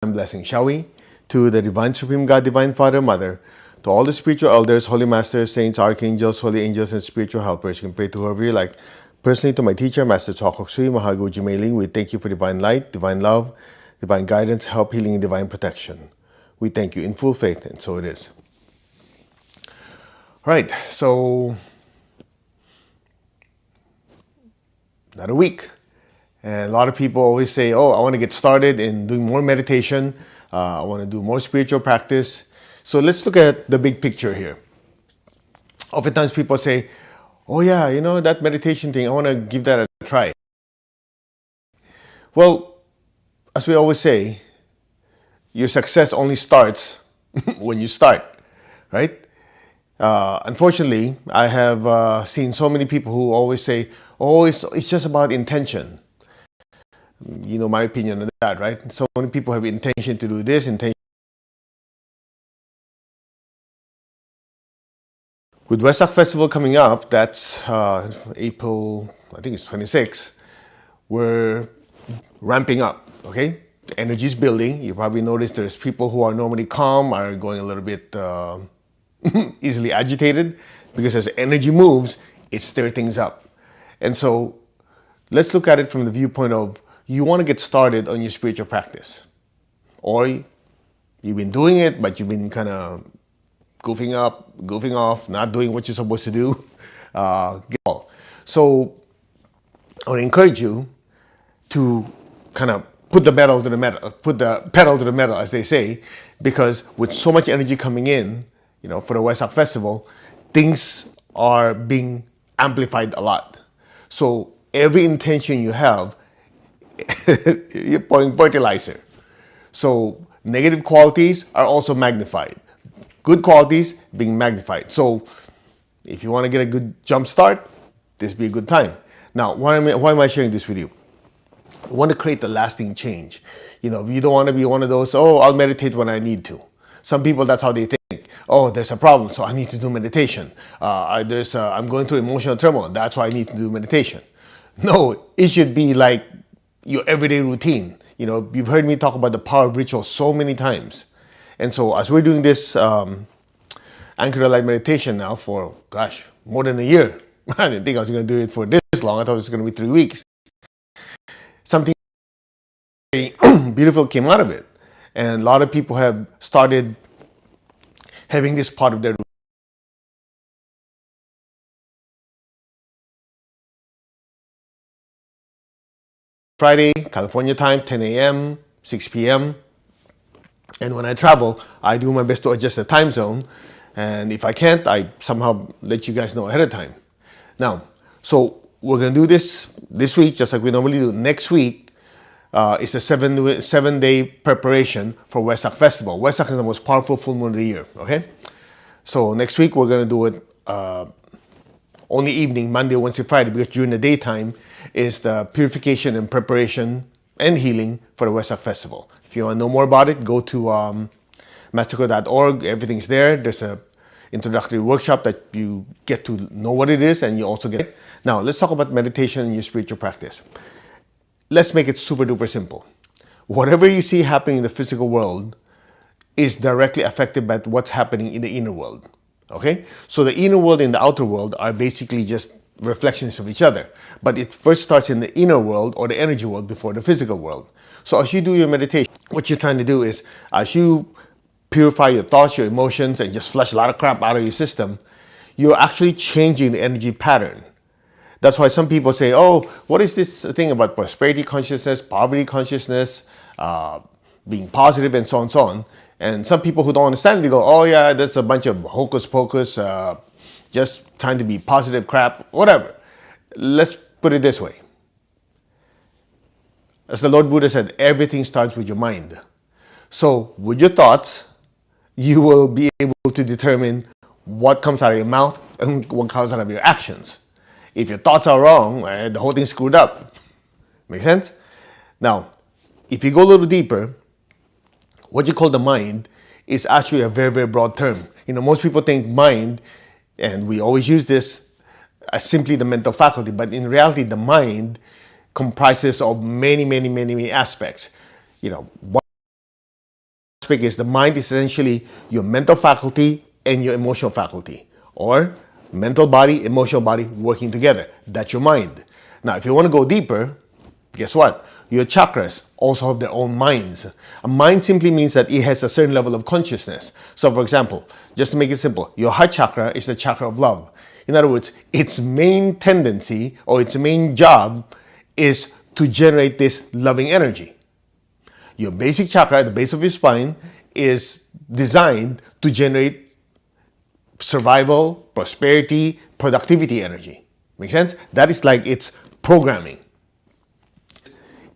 blessing, shall we? To the Divine Supreme God, Divine Father, Mother, to all the spiritual elders, holy masters, saints, archangels, holy angels, and spiritual helpers. You can pray to whoever you like. Personally, to my teacher, Master Chokok Sui, Mahaguji Meiling, we thank you for divine light, divine love, divine guidance, help, healing, and divine protection. We thank you in full faith, and so it is. All right, so another week. And a lot of people always say, oh, I want to get started in doing more meditation. I want to do more spiritual practice. So let's look at the big picture here. Oftentimes people say, oh yeah, you know, that meditation thing, I want to give that a try. Well, as we always say, your success only starts when you start, right? Unfortunately, I have seen so many people who always say, oh, it's just about intention. You know my opinion on that, right? So many people have intention to do this, intention. With Wesak Festival coming up, that's April, I think it's 26, we're ramping up, okay? The energy is building. You probably noticed there's people who are normally calm are going a little bit easily agitated, because as energy moves, it stirs things up. And so let's look at it from the viewpoint of, you want to get started on your spiritual practice, or you've been doing it, but you've been kind of goofing off, not doing what you're supposed to do. So I would encourage you to kind of put the pedal to the metal, as they say, because with so much energy coming in, you know, for the Wesak Festival, things are being amplified a lot. So every intention you have, you're pouring fertilizer. So negative qualities are also magnified. Good qualities being magnified. So if you want to get a good jump start, this be a good time. Now, why am I sharing this with you? You want to create the lasting change. You know, you don't want to be one of those, oh, I'll meditate when I need to. Some people, that's how they think. Oh, there's a problem, so I need to do meditation. I'm going through emotional turmoil, that's why I need to do meditation. No, it should be like your everyday routine. You know, you've heard me talk about the power of ritual so many times. And so as we're doing this Anchor Light meditation now for, gosh, more than a year. I didn't think I was going to do it for this long. I thought it was going to be 3 weeks. Something beautiful came out of it. And a lot of people have started having this part of their routine. Friday, California time, 10 a.m., 6 p.m. And when I travel, I do my best to adjust the time zone. And if I can't, I somehow let you guys know ahead of time. Now, so we're going to do this week, just like we normally do. Next week is a 7-day preparation for Wesak Festival. Wesak is the most powerful full moon of the year, okay? So next week, we're going to do it only evening, Monday, Wednesday, Friday, because during the daytime is the purification and preparation and healing for the Wesak Festival. If you want to know more about it, go to masterco.org. Everything's there. There's a introductory workshop that you get to know what it is, and you also get it. Now, let's talk about meditation and your spiritual practice. Let's make it super duper simple. Whatever you see happening in the physical world is directly affected by what's happening in the inner world. Okay? So the inner world and the outer world are basically just reflections of each other. But it first starts in the inner world, or the energy world, before the physical world. So as you do your meditation, what you're trying to do is, as you purify your thoughts, your emotions, and just flush a lot of crap out of your system, you're actually changing the energy pattern. That's why some people say, oh, what is this thing about prosperity consciousness, poverty consciousness, being positive, and so on and so on. And some people who don't understand it, they go, oh yeah, that's a bunch of hocus pocus, just trying to be positive crap, whatever. Let's put it this way. As the Lord Buddha said, everything starts with your mind. So with your thoughts, you will be able to determine what comes out of your mouth and what comes out of your actions. If your thoughts are wrong, the whole thing's screwed up. Make sense? Now, if you go a little deeper, what you call the mind is actually a very, very broad term. You know, most people think mind, and we always use this as simply the mental faculty, but in reality, the mind comprises of many, many, many, many aspects. You know, aspect is the mind is essentially your mental faculty and your emotional faculty, or mental body, emotional body working together. That's your mind. Now, if you want to go deeper, guess what? Your chakras also have their own minds. A mind simply means that it has a certain level of consciousness. So, for example, just to make it simple, your heart chakra is the chakra of love. In other words, its main tendency or its main job is to generate this loving energy. Your basic chakra at the base of your spine is designed to generate survival, prosperity, productivity energy. Make sense? That is like its programming.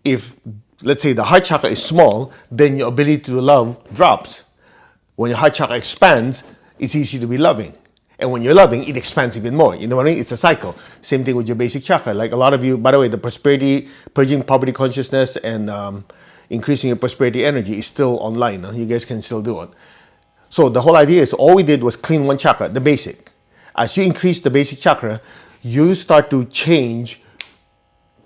If, let's say, the heart chakra is small, then your ability to love drops. When your heart chakra expands, it's easy to be loving. And when you're loving, it expands even more. You know what I mean? It's a cycle. Same thing with your basic chakra. Like a lot of you, by the way, the prosperity, purging poverty consciousness, and increasing your prosperity energy is still online. Huh? You guys can still do it. So the whole idea is all we did was clean one chakra, the basic. As you increase the basic chakra, you start to change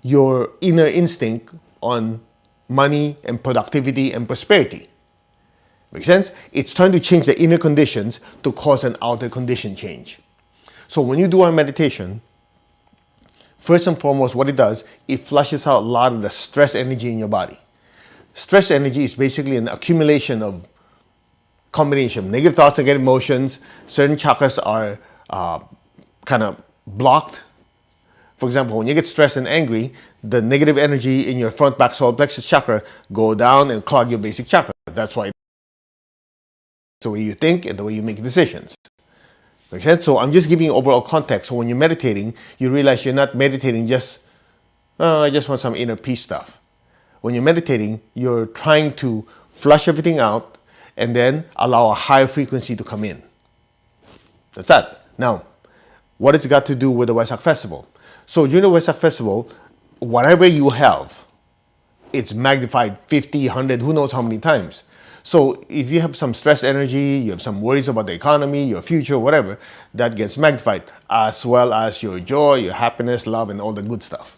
your inner instinct on money and productivity and prosperity. Make sense? It's trying to change the inner conditions to cause an outer condition change. So when you do our meditation, first and foremost, what it does, it flushes out a lot of the stress energy in your body. Stress energy is basically an accumulation of combination of negative thoughts, negative emotions. Certain chakras are kind of blocked. For example, when you get stressed and angry, the negative energy in your front, back, solar plexus chakra go down and clog your basic chakra. That's why it's the way you think and the way you make decisions. Make sense? So I'm just giving you overall context. So when you're meditating, you realize you're not meditating just, I just want some inner peace stuff. When you're meditating, you're trying to flush everything out and then allow a higher frequency to come in. That's that. Now, what has it got to do with the Wesak Festival? So during the Wesak Festival, whatever you have, it's magnified 50, 100, who knows how many times. So if you have some stress energy, you have some worries about the economy, your future, whatever, that gets magnified, as well as your joy, your happiness, love, and all the good stuff.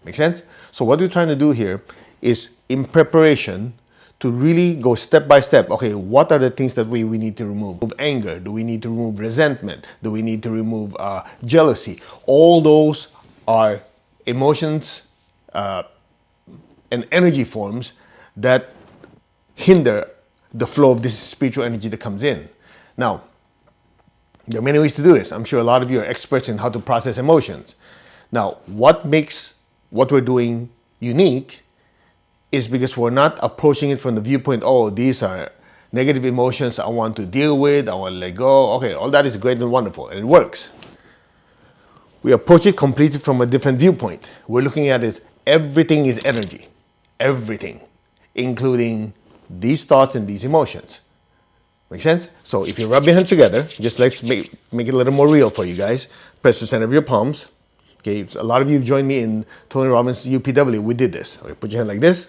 Make sense? So what we're trying to do here is, in preparation, to really go step by step. Okay, what are the things that we need to remove? Anger? Do we need to remove resentment? Do we need to remove jealousy? All those are emotions and energy forms that hinder the flow of this spiritual energy that comes in. Now, there are many ways to do this. I'm sure a lot of you are experts in how to process emotions. Now, what makes what we're doing unique is because we're not approaching it from the viewpoint, oh, these are negative emotions I want to deal with, I want to let go. Okay, all that is great and wonderful, and it works. We approach it completely from a different viewpoint. We're looking at it, everything is energy. Everything, including these thoughts and these emotions. Make sense? So if you rub your hands together, just let's make it a little more real for you guys. Press the center of your palms. Okay, a lot of you joined me in Tony Robbins UPW. We did this. Okay, put your hand like this.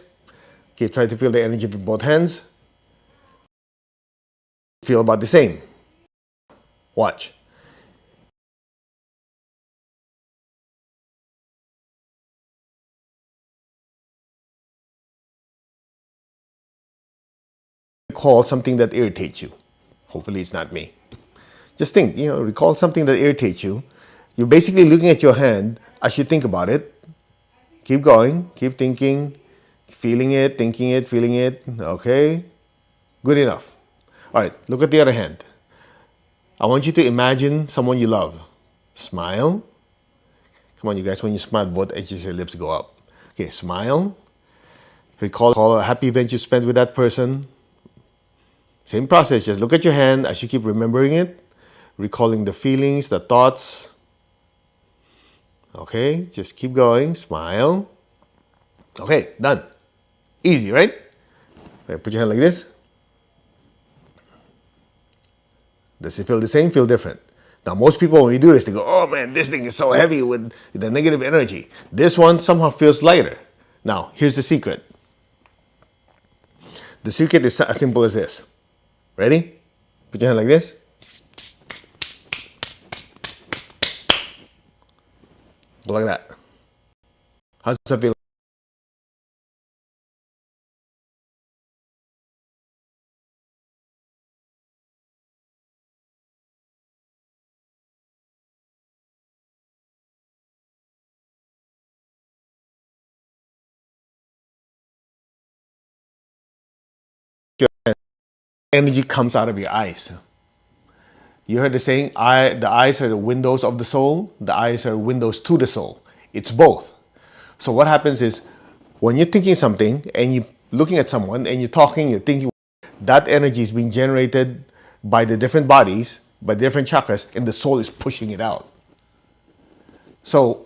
Okay, try to feel the energy with both hands. Feel about the same. Watch. Recall something that irritates you. Hopefully it's not me. Just think, recall something that irritates you. You're basically looking at your hand as you think about it. Keep going, keep thinking, feeling it, thinking it, feeling it. Okay, good enough. All right, look at the other hand. I want you to imagine someone you love. Smile. Come on, you guys, when you smile, both edges of your lips go up. Okay, smile. Recall a happy event you spent with that person. Same process, just look at your hand as you keep remembering it, recalling the feelings, the thoughts. Okay, just keep going, smile. Okay, done. Easy, right? Okay, put your hand like this. Does it feel the same? Feel different? Now, most people, when we do this, they go, oh man, this thing is so heavy with the negative energy. This one somehow feels lighter. Now, here's the secret. The secret is as simple as this. Ready? Put your hand like this. Go like that. How does that feel? energy comes out of your eyes. You heard the saying, the eyes are the windows of the soul, the eyes are windows to the soul. It's both. So what happens is, when you're thinking something and you're looking at someone and you're talking, you're thinking, that energy is being generated by the different bodies, by different chakras, and the soul is pushing it out. So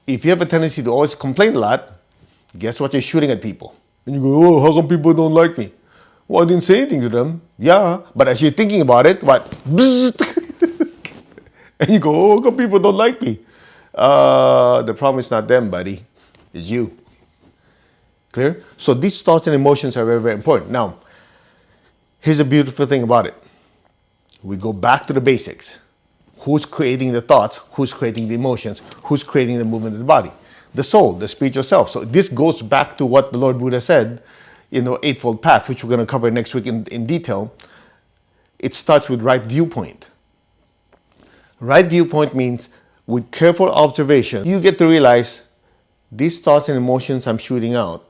if you have a tendency to always complain a lot, guess what? You're shooting at people. And you go, oh, how come people don't like me? Well, I didn't say anything to them. Yeah, but as you're thinking about it, what? And you go, oh, how come people don't like me? The problem is not them, buddy. It's you. Clear? So these thoughts and emotions are very, very important. Now, here's the beautiful thing about it. We go back to the basics. Who's creating the thoughts? Who's creating the emotions? Who's creating the movement of the body? The soul, the spiritual self. So this goes back to what the Lord Buddha said, Eightfold Path, which we're going to cover next week in detail. It starts with right viewpoint. Right viewpoint means with careful observation, you get to realize these thoughts and emotions I'm shooting out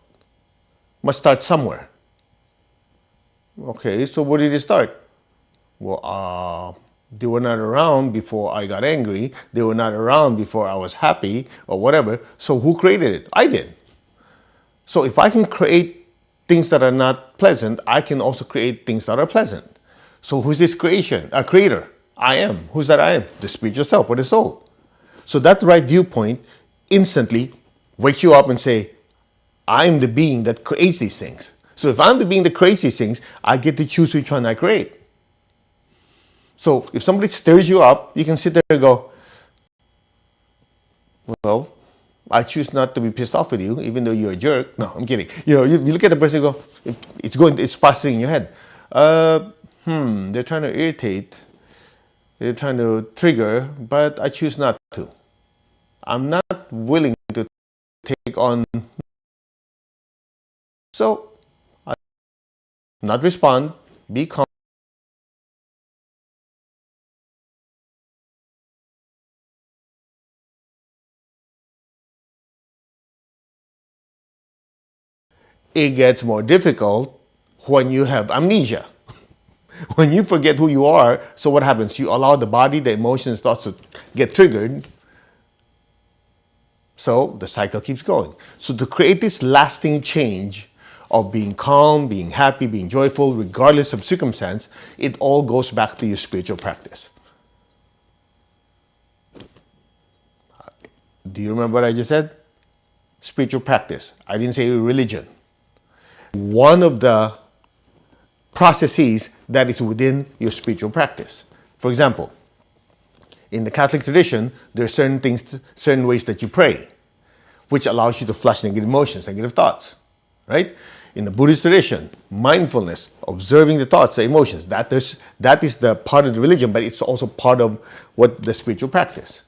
must start somewhere. Okay, so where did it start? Well, they were not around before I got angry. They were not around before I was happy or whatever. So who created it? I did. So if I can create things that are not pleasant, I can also create things that are pleasant. So who's this creator? I am. Who's that I am? The spiritual self or the soul. So that right viewpoint instantly wakes you up and say, I'm the being that creates these things. So if I'm the being that creates these things, I get to choose which one I create. So if somebody stirs you up, you can sit there and go, well, I choose not to be pissed off with you, even though you're a jerk. No, I'm kidding. You look at the person and go, it's passing in your head. They're trying to irritate. They're trying to trigger, but I choose not to. I'm not willing to take on. So, I not respond, be calm. It gets more difficult when you have amnesia. When you forget who you are, so what happens? You allow the body, the emotions, thoughts to get triggered. So the cycle keeps going. So to create this lasting change of being calm, being happy, being joyful, regardless of circumstance, it all goes back to your spiritual practice. Do you remember what I just said? Spiritual practice. I didn't say religion. One of the processes that is within your spiritual practice. For example, in the Catholic tradition, there are certain ways that you pray, which allows you to flush negative emotions, negative thoughts, right? In the Buddhist tradition, mindfulness, observing the thoughts, the emotions, that is the part of the religion, but it's also part of what the spiritual practice.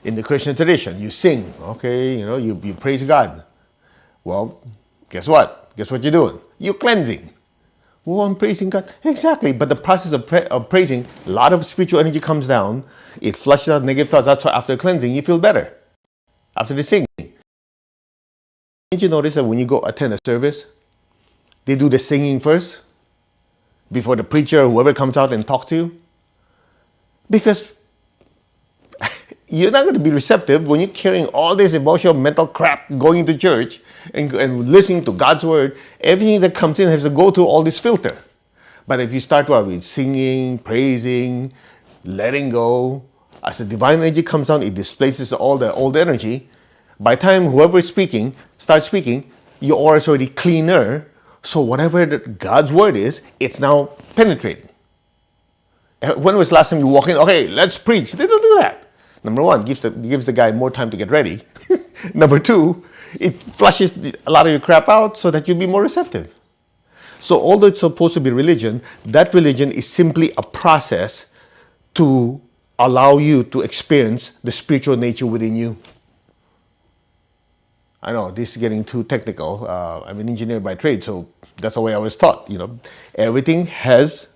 In the Christian tradition, you sing, okay, you praise God. Well, guess what? Guess what you're doing? You're cleansing. Oh, I'm praising God. Exactly. But the process of praising, a lot of spiritual energy comes down. It flushes out negative thoughts. That's why after cleansing, you feel better. After the singing. Did you notice that when you go attend a service, they do the singing first before the preacher or whoever comes out and talks to you? Because you're not going to be receptive when you're carrying all this emotional, mental crap going into church and listening to God's word. Everything that comes in has to go through all this filter. But if you start with singing, praising, letting go, as the divine energy comes down, it displaces all the old energy. By the time whoever is speaking starts speaking, your aura is already cleaner. So whatever God's word is, it's now penetrating. When was the last time you walk in? Okay, let's preach. They don't do that. Number one, gives the guy more time to get ready. Number two, it flushes a lot of your crap out so that you'll be more receptive. So although it's supposed to be religion, that religion is simply a process to allow you to experience the spiritual nature within you. I know this is getting too technical. I'm an engineer by trade, so that's the way I was taught. Everything has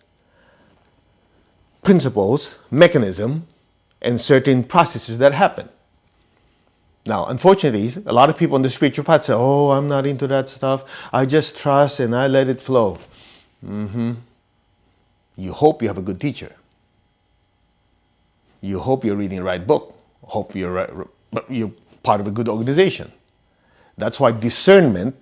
principles, mechanism, and certain processes that happen. Now, unfortunately, a lot of people on the spiritual path say, oh, I'm not into that stuff. I just trust and I let it flow. You hope you have a good teacher. You hope you're reading the right book. Hope you're part of a good organization. That's why discernment,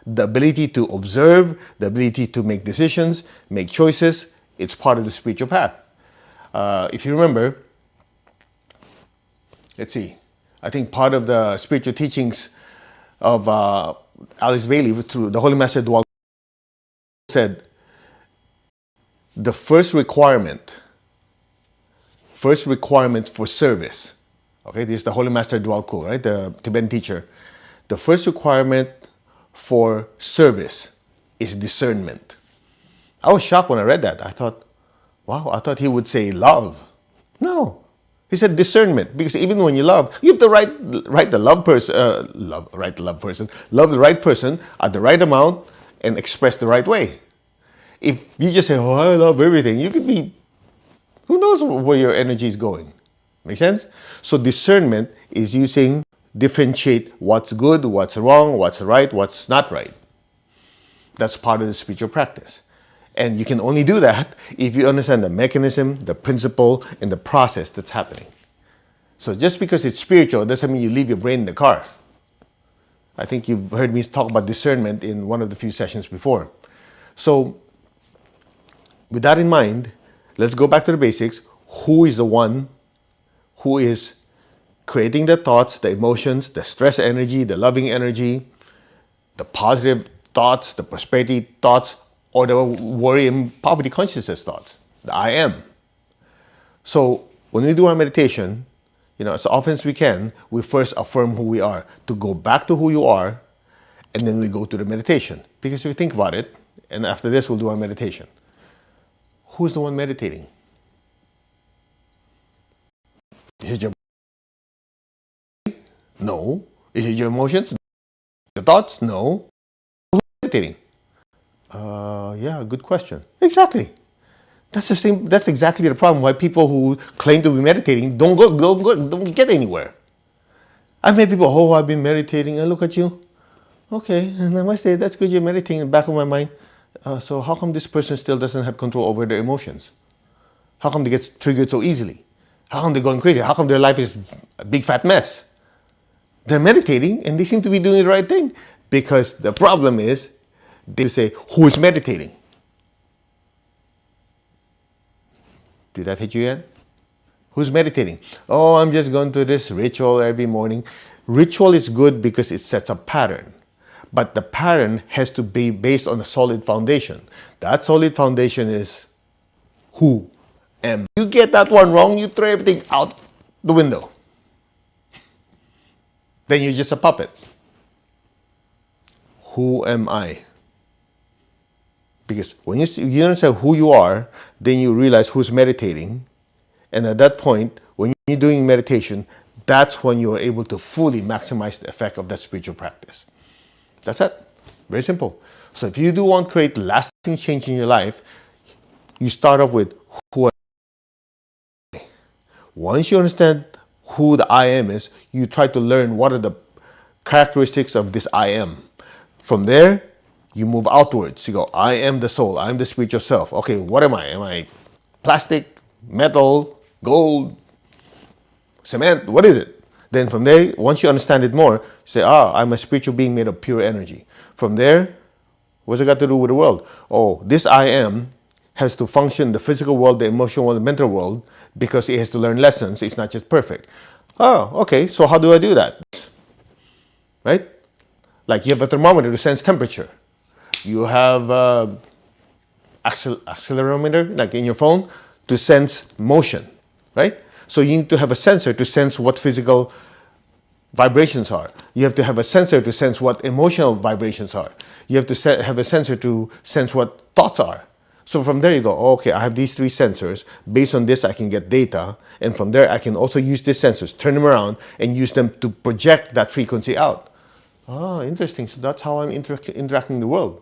the ability to observe, the ability to make decisions, make choices, it's part of the spiritual path. If you remember, let's see, I think part of the spiritual teachings of Alice Bailey through the Holy Master Dwal said, the first requirement for service, okay, this is the Holy Master Dwal Kul, right, the Tibetan teacher. The first requirement for service is discernment. I was shocked when I read that. I thought, wow, I thought he would say love. No, he said discernment, because even when you love, you have to love the right person at the right amount and express the right way. If you just say, oh, I love everything, you could be, who knows where your energy is going. Make sense? So discernment is differentiate what's good, what's wrong, what's right, what's not right. That's part of the spiritual practice. And you can only do that if you understand the mechanism, the principle, and the process that's happening. So just because it's spiritual doesn't mean you leave your brain in the car. I think you've heard me talk about discernment in one of the few sessions before. So with that in mind, let's go back to the basics. Who is the one who is creating the thoughts, the emotions, the stress energy, the loving energy, the positive thoughts, the prosperity thoughts, or the worry and poverty consciousness thoughts? The I am. So when we do our meditation, as often as we can, we first affirm who we are, to go back to who you are, and then we go to the meditation. Because if you think about it, and after this we'll do our meditation. Who's the one meditating? Is it your body? No. Is it your emotions? Your thoughts? No. Who's meditating? Yeah, good question. Exactly. That's the same. That's exactly the problem why people who claim to be meditating don't get anywhere. I've met people, oh, I've been meditating, and look at you. Okay, namaste, that's good, you're meditating. In the back of my mind, so how come this person still doesn't have control over their emotions? How come they get triggered so easily? How come they're going crazy? How come their life is a big fat mess? They're meditating and they seem to be doing the right thing, because the problem is they say, who is meditating? Did that hit you yet? Who's meditating? Oh, I'm just going to this ritual every morning. Ritual is good because it sets a pattern. But the pattern has to be based on a solid foundation. That solid foundation is who am. You get that one wrong, you throw everything out the window. Then you're just a puppet. Who am I? Because when you understand who you are, then you realize who's meditating. And at that point, when you're doing meditation, that's when you're able to fully maximize the effect of that spiritual practice. That's it. Very simple. So if you do want to create lasting change in your life, you start off with who am I. Once you understand who the I am is, you try to learn what are the characteristics of this I am. From there, you move outwards. You go, I am the soul. I am the spiritual self. Okay, what am I? Am I plastic, metal, gold, cement? What is it? Then from there, once you understand it more, you say, I'm a spiritual being made of pure energy. From there, what's it got to do with the world? Oh, this I am has to function in the physical world, the emotional world, the mental world, because it has to learn lessons. It's not just perfect. Oh, okay, so how do I do that? Right? Like you have a thermometer to sense temperature. You have accelerometer, like in your phone, to sense motion, right? So you need to have a sensor to sense what physical vibrations are. You have to have a sensor to sense what emotional vibrations are. You have to have a sensor to sense what thoughts are. So from there you go, okay, I have these three sensors. Based on this, I can get data. And from there, I can also use these sensors, turn them around, and use them to project that frequency out. Oh, interesting. So that's how I'm interacting in the world.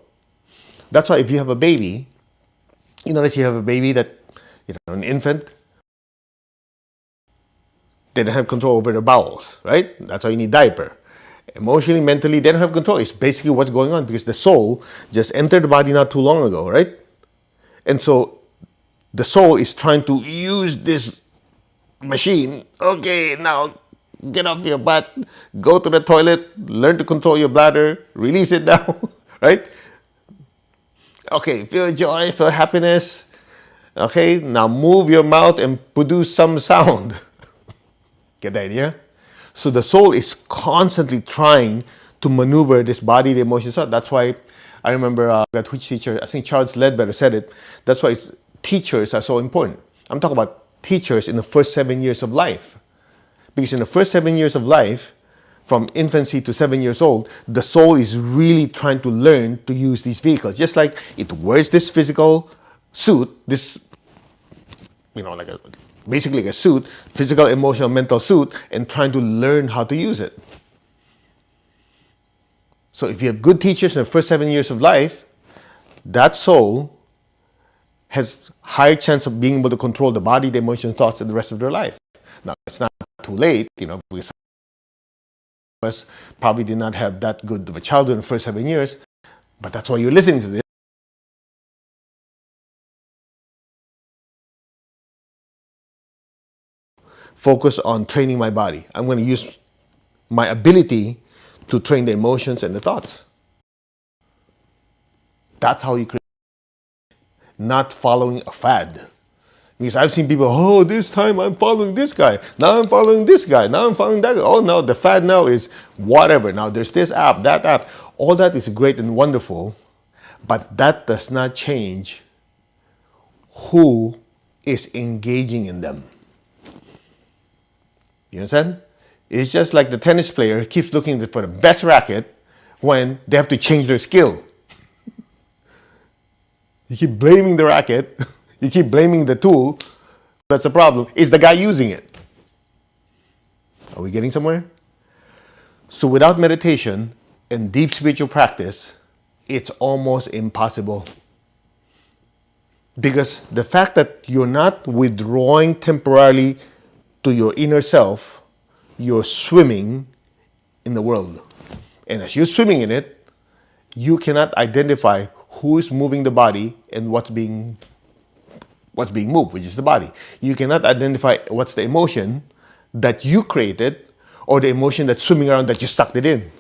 That's why if you have a baby, you notice you have a baby that, an infant, they don't have control over their bowels, right? That's why you need diaper. Emotionally, mentally, they don't have control. It's basically what's going on because the soul just entered the body not too long ago, right? And so the soul is trying to use this machine. Okay, now get off your butt, go to the toilet, learn to control your bladder, release it now, right? Okay, feel joy, feel happiness. Okay, now move your mouth and produce some sound. Get the idea? So the soul is constantly trying to maneuver this body, the emotions. That's why I remember that which teacher, I think Charles Ledbetter said it. That's why teachers are so important. I'm talking about teachers in the first 7 years of life. Because in the first 7 years of life, from infancy to 7 years old, the soul is really trying to learn to use these vehicles. Just like it wears this physical suit, this, like basically like a suit, physical, emotional, mental suit, and trying to learn how to use it. So if you have good teachers in the first 7 years of life, that soul has higher chance of being able to control the body, the emotions, thoughts, and the rest of their life. Now, it's not too late, because some of us probably did not have that good of a childhood in the first 7 years, but that's why you're listening to this. Focus on training my body. I'm going to use my ability to train the emotions and the thoughts. That's how you create, not following a fad. Because I've seen people, oh, this time I'm following this guy. Now I'm following this guy. Now I'm following that guy. Oh, no, the fad now is whatever. Now there's this app, that app. All that is great and wonderful, but that does not change who is engaging in them. You understand? It's just like the tennis player keeps looking for the best racket when they have to change their skill. You keep blaming the racket. You keep blaming the tool. That's the problem. It's the guy using it. Are we getting somewhere? So without meditation and deep spiritual practice, it's almost impossible. Because the fact that you're not withdrawing temporarily to your inner self, you're swimming in the world. And as you're swimming in it, you cannot identify who is moving the body and what's being moved, which is the body. You cannot identify what's the emotion that you created or the emotion that's swimming around that you sucked it in.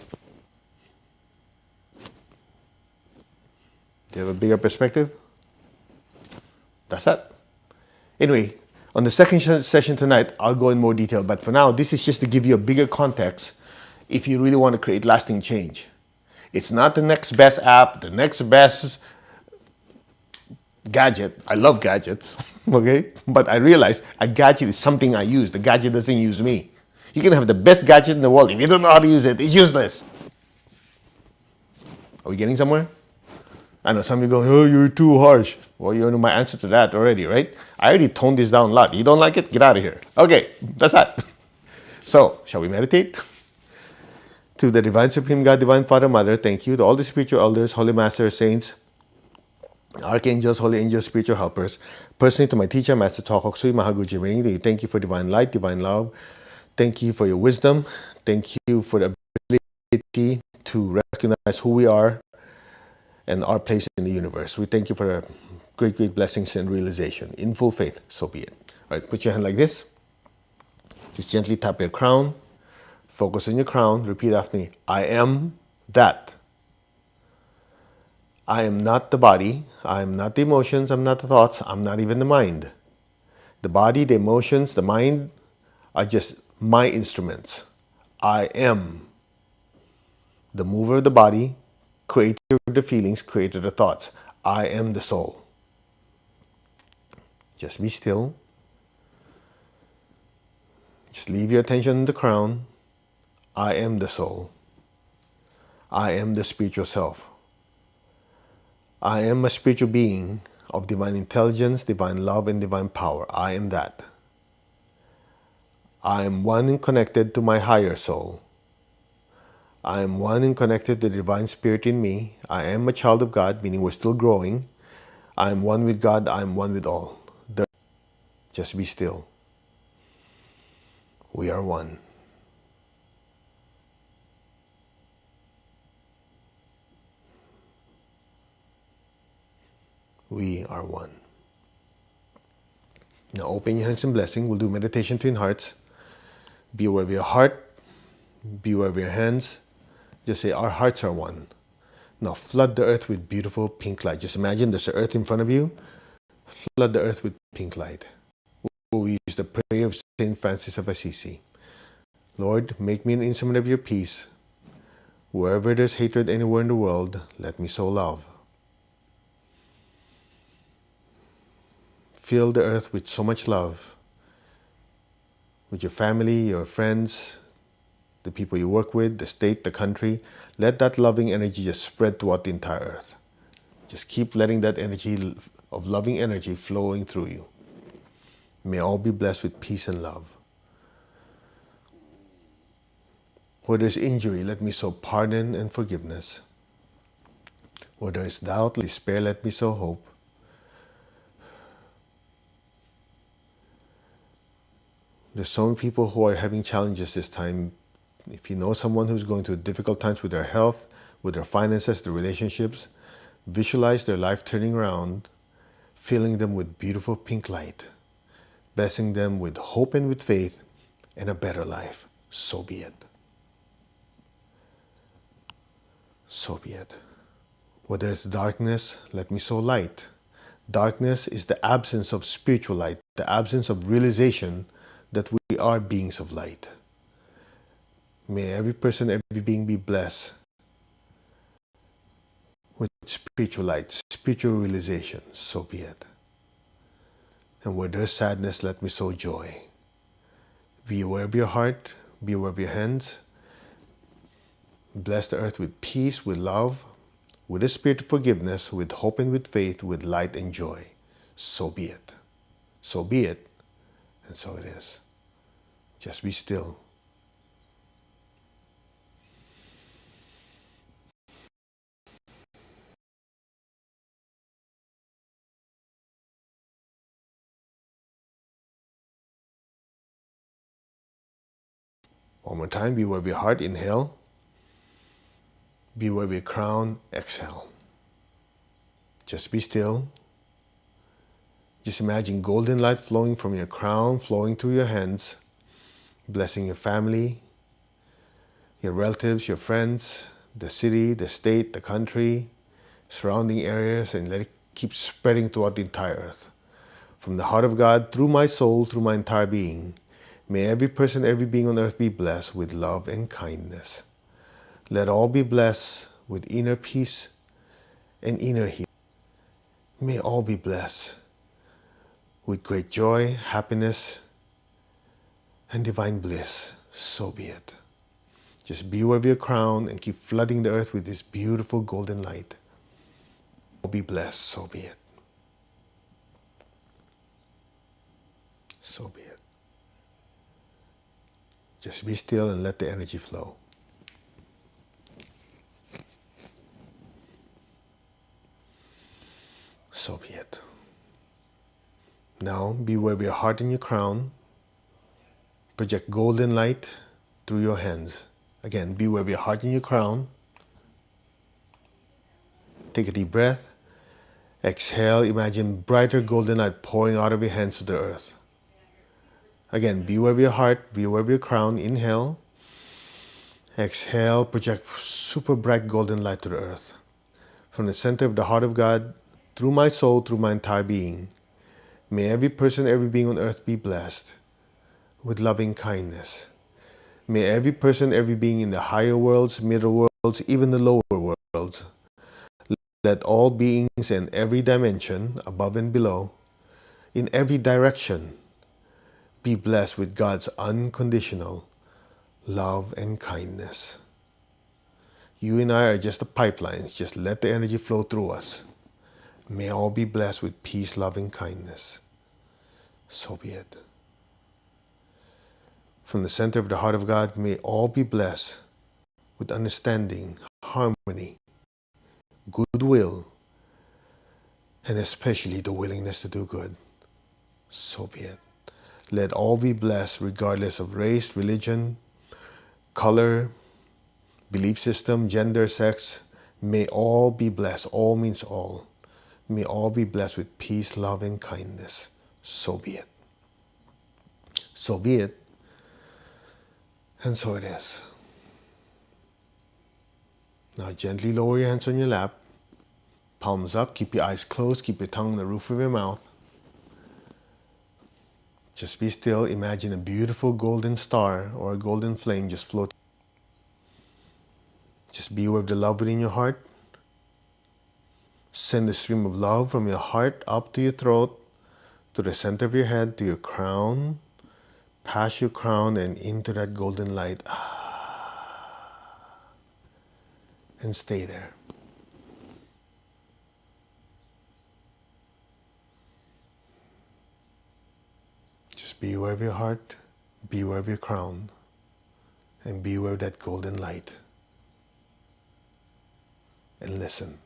Do you have a bigger perspective? That's that. Anyway, on the second session tonight, I'll go in more detail. But for now, this is just to give you a bigger context if you really want to create lasting change. It's not the next best app, the next best gadget. I love gadgets, okay? But I realize a gadget is something I use. The gadget doesn't use me. You can have the best gadget in the world. If you don't know how to use it, it's useless. Are we getting somewhere? I know some of you going, oh, you're too harsh. Well, you know my answer to that already, right? I already toned this down a lot. You don't like it? Get out of here. Okay, that's that. So, shall we meditate? To the Divine Supreme God, Divine Father, Mother, thank you. To all the spiritual elders, Holy Masters, Saints, Archangels, Holy Angels, Spiritual Helpers. Personally, to my teacher, Master Tokok Sui Mahaguji Ring, thank you for divine light, divine love. Thank you for your wisdom. Thank you for the ability to recognize who we are and our place in the universe. We thank you for the great, great blessings and realization. In full faith, so be it. All right, put your hand like this. Just gently tap your crown. Focus on your crown. Repeat after me. I am that. I am not the body. I am not the emotions. I'm not the thoughts. I'm not even the mind. The body, the emotions, the mind are just my instruments. I am the mover of the body, creator of the feelings, creator of the thoughts. I am the soul. Just be still. Just leave your attention on the crown. I am the soul. I am the spiritual self. I am a spiritual being of divine intelligence, divine love, and divine power. I am that. I am one and connected to my higher soul. I am one and connected to the divine spirit in me. I am a child of God, meaning we're still growing. I am one with God. I am one with all. Just be still. We are one. We are one. Now open your hands in blessing. We'll do meditation twin hearts. Be aware of your heart. Be aware of your hands. Just say, our hearts are one. Now flood the earth with beautiful pink light. Just imagine there's an earth in front of you. Flood the earth with pink light. We use the prayer of Saint Francis of Assisi. Lord, make me an instrument of your peace. Wherever there's hatred anywhere in the world, let me sow love. Fill the earth with so much love. With your family, your friends, the people you work with, the state, the country. Let that loving energy just spread throughout the entire earth. Just keep letting that energy of loving energy flowing through you. May all be blessed with peace and love. Where there is injury, let me sow pardon and forgiveness. Where there is doubt, despair, let me sow hope. There's so many people who are having challenges this time. If you know someone who's going through difficult times with their health, with their finances, their relationships, visualize their life turning around, filling them with beautiful pink light, blessing them with hope and with faith and a better life. So be it. So be it. Where there is darkness, let me sow light. Darkness is the absence of spiritual light, the absence of realization that we are beings of light. May every person, every being be blessed with spiritual light, spiritual realization. So be it. And where there is sadness, let me sow joy. Be aware of your heart, be aware of your hands. Bless the earth with peace, with love, with a spirit of forgiveness, with hope and with faith, with light and joy. So be it. So be it. And so it is. Just be still. One more time. Be aware of your heart. Inhale. Be aware of your crown. Exhale. Just be still. Just imagine golden light flowing from your crown, flowing through your hands, blessing your family, your relatives, your friends, the city, the state, the country, surrounding areas, and let it keep spreading throughout the entire earth. From the heart of God, through my soul, through my entire being, may every person, every being on earth be blessed with love and kindness. Let all be blessed with inner peace and inner healing. May all be blessed with great joy, happiness, and divine bliss. So be it. Just be aware of your crown and keep flooding the earth with this beautiful golden light. All be blessed. So be it. So be it. Just be still and let the energy flow. So be it. Now, be aware of your heart and your crown. Project golden light through your hands. Again, be aware of your heart and your crown. Take a deep breath. Exhale. Imagine brighter golden light pouring out of your hands to the earth. Again, be aware of your heart. Be aware of your crown. Inhale. Exhale. Project super bright golden light to the earth. From the center of the heart of God, through my soul, through my entire being, may every person, every being on earth be blessed with loving kindness. May every person, every being in the higher worlds, middle worlds, even the lower worlds, let all beings in every dimension, above and below, in every direction, be blessed with God's unconditional love and kindness. You and I are just the pipelines. Just let the energy flow through us. May all be blessed with peace, love, and kindness. So be it. From the center of the heart of God, may all be blessed with understanding, harmony, goodwill, and especially the willingness to do good. So be it. Let all be blessed regardless of race, religion, color, belief system, gender, sex. May all be blessed. All means all. May all be blessed with peace, love, and kindness. So be it. So be it. And so it is. Now gently lower your hands on your lap. Palms up. Keep your eyes closed. Keep your tongue on the roof of your mouth. Just be still. Imagine a beautiful golden star or a golden flame just floating. Just be aware of the love within your heart. Send a stream of love from your heart up to your throat, to the center of your head, to your crown, past your crown and into that golden light. And stay there. Just be aware of your heart, be aware of your crown, and be aware of that golden light. And listen.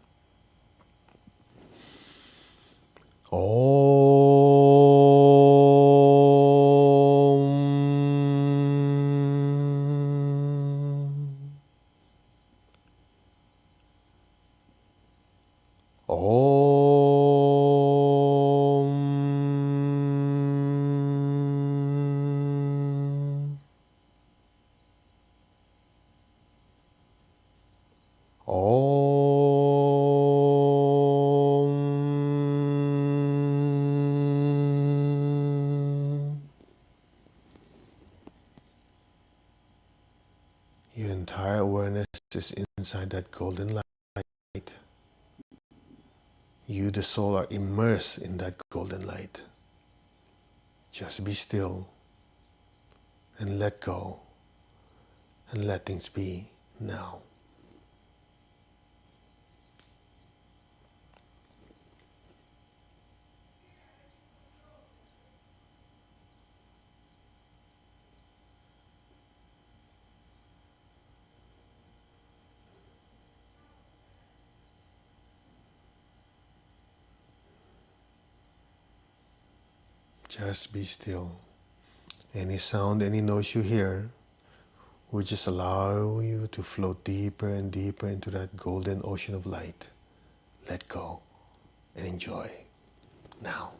Your entire awareness is inside that golden light. You, the soul, are immersed in that golden light. Just be still and let go and let things be now. Just be still. Any sound, any noise you hear will just allow you to float deeper and deeper into that golden ocean of light. Let go and enjoy now.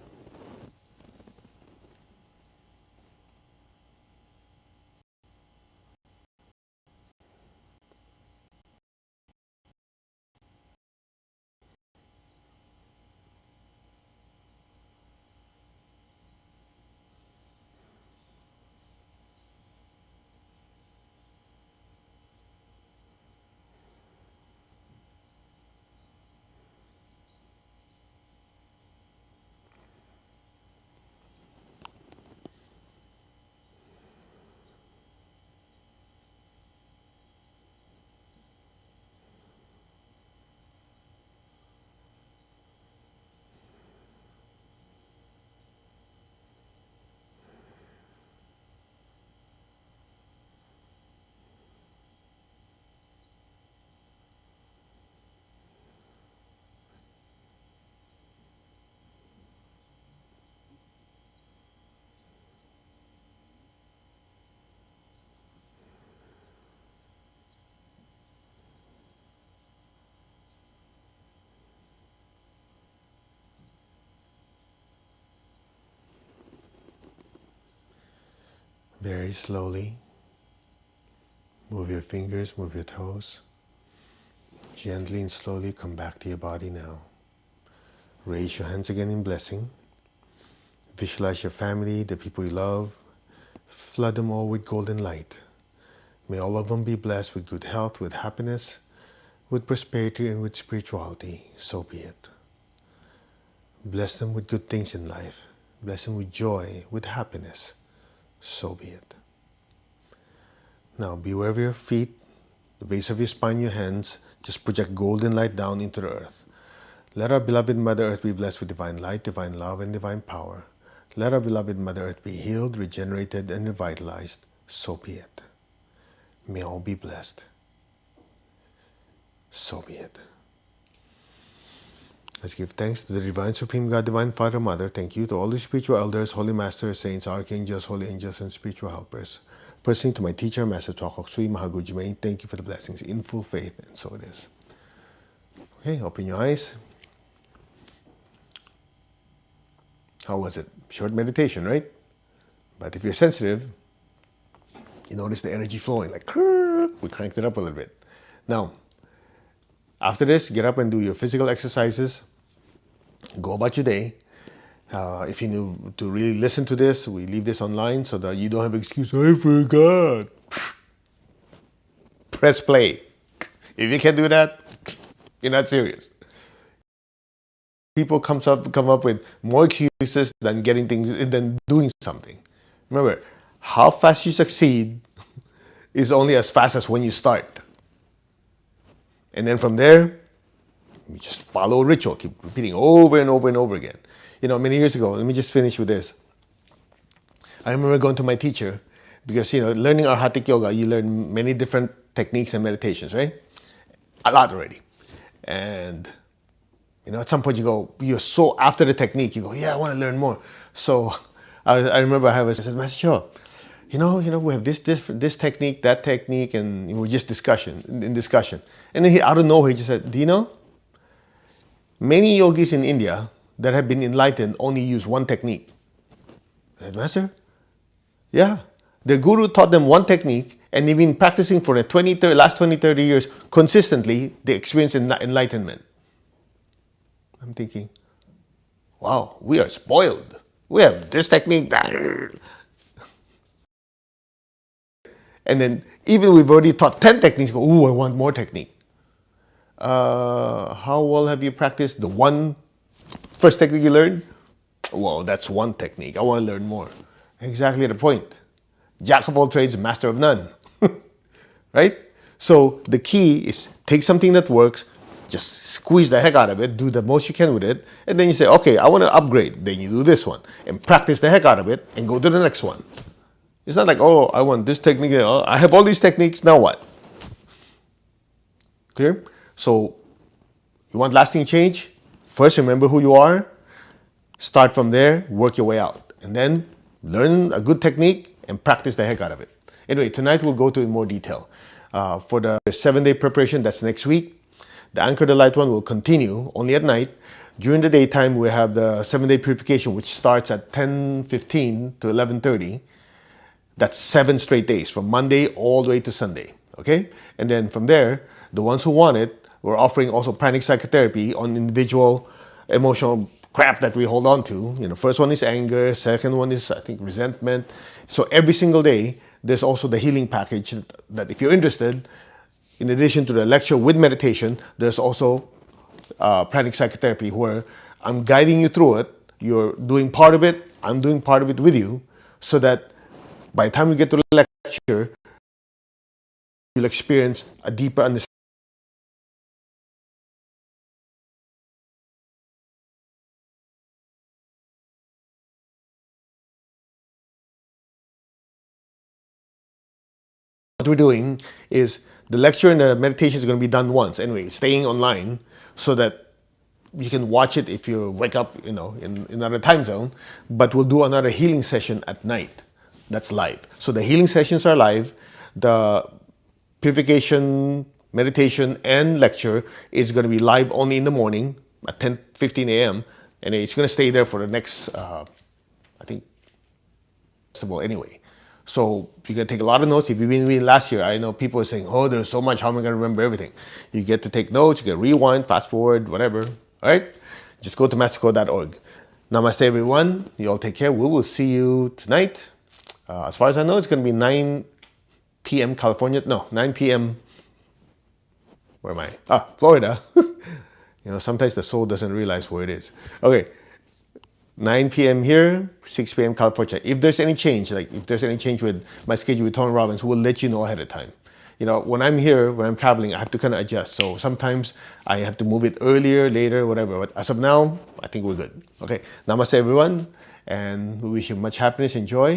Very slowly, move your fingers, move your toes. Gently and slowly come back to your body now. Raise your hands again in blessing. Visualize your family, the people you love. Flood them all with golden light. May all of them be blessed with good health, with happiness, with prosperity, and with spirituality. So be it. Bless them with good things in life. Bless them with joy, with happiness. So be it. Now be aware of your feet, the base of your spine, your hands. Just project golden light down into the earth. Let our beloved Mother Earth be blessed with divine light, divine love, and divine power. Let our beloved Mother Earth be healed, regenerated, and revitalized. So be it. May all be blessed. So be it. Let's give thanks to the Divine Supreme God, Divine Father, Mother. Thank you to all the spiritual elders, holy masters, saints, archangels, holy angels, and spiritual helpers. Personally to my teacher, Master Twakok Sui Mahaguji May, thank you for the blessings in full faith, and so it is. Okay, open your eyes. How was it? Short meditation, right? But if you're sensitive, you notice the energy flowing, like we cranked it up a little bit. Now, after this, get up and do your physical exercises. Go about your day. If you need to really listen to this, we leave this online so that you don't have an excuse. I forgot. Press play. If you can't do that, you're not serious. People come up with more excuses than doing something. Remember, how fast you succeed is only as fast as when you start. And then from there, you just follow a ritual, keep repeating over and over and over again. Many years ago, let me just finish with this. I remember going to my teacher because, learning Arhatic Yoga, you learn many different techniques and meditations, right? A lot already. And, at some point you're so after the technique, you go, yeah, I want to learn more. So I remember I said, Master Cho, we have this technique, that technique, and we're just discussion. And then out of nowhere, he just said, do you know? Many yogis in India that have been enlightened only use one technique. I said, Master? Yeah. Their guru taught them one technique, and they've been practicing for the last 20, 30 years consistently. They experience enlightenment. I'm thinking, wow, we are spoiled. We have this technique, that. And then even we've already taught 10 techniques, go, ooh, I want more technique. How well have you practiced the first technique you learned? Well, that's one technique. I want to learn more. Exactly the point. Jack of all trades, master of none. Right? So the key is take something that works, just squeeze the heck out of it, do the most you can with it, and then you say, okay, I want to upgrade. Then you do this one and practice the heck out of it and go to the next one. It's not like, oh, I want this technique. I have all these techniques. Now what? Clear? So you want lasting change? First, remember who you are. Start from there, work your way out. And then learn a good technique and practice the heck out of it. Anyway, tonight we'll go to in more detail. For the 7-day preparation, that's next week. The Anchor the Light one will continue only at night. During the daytime, we have the 7-day purification, which starts at 10:15 to 11:30. That's 7 straight days, from Monday all the way to Sunday. Okay? And then from there, the ones who want it, we're offering also pranic psychotherapy on individual emotional crap that we hold on to. First one is anger, second one is, I think, resentment. So every single day, there's also the healing package that if you're interested, in addition to the lecture with meditation, there's also pranic psychotherapy where I'm guiding you through it. You're doing part of it, I'm doing part of it with you, so that by the time we get to the lecture, you'll experience a deeper understanding. What we're doing is the lecture and the meditation is going to be done once. Anyway, staying online so that you can watch it if you wake up, in another time zone. But we'll do another healing session at night. That's live. So the healing sessions are live. The purification, meditation, and lecture is going to be live only in the morning at 10:15 a.m. And it's going to stay there for the next, I think, festival anyway. So you're going to take a lot of notes. If you've been reading last year, I know people are saying, oh, there's so much. How am I going to remember everything? You get to take notes. You can rewind, fast forward, whatever. All right? Just go to masterco.org. Namaste, everyone. You all take care. We will see you tonight. As far as I know, it's going to be 9 p.m. California. No, 9 p.m. Where am I? Florida. Sometimes the soul doesn't realize where it is. Okay. 9 p.m. here, 6 p.m. California. If there's any change, with my schedule with Tony Robbins, we'll let you know ahead of time. When I'm here, when I'm traveling, I have to kind of adjust. So sometimes I have to move it earlier, later, whatever. But as of now, I think we're good. Okay. Namaste, everyone. And we wish you much happiness and joy.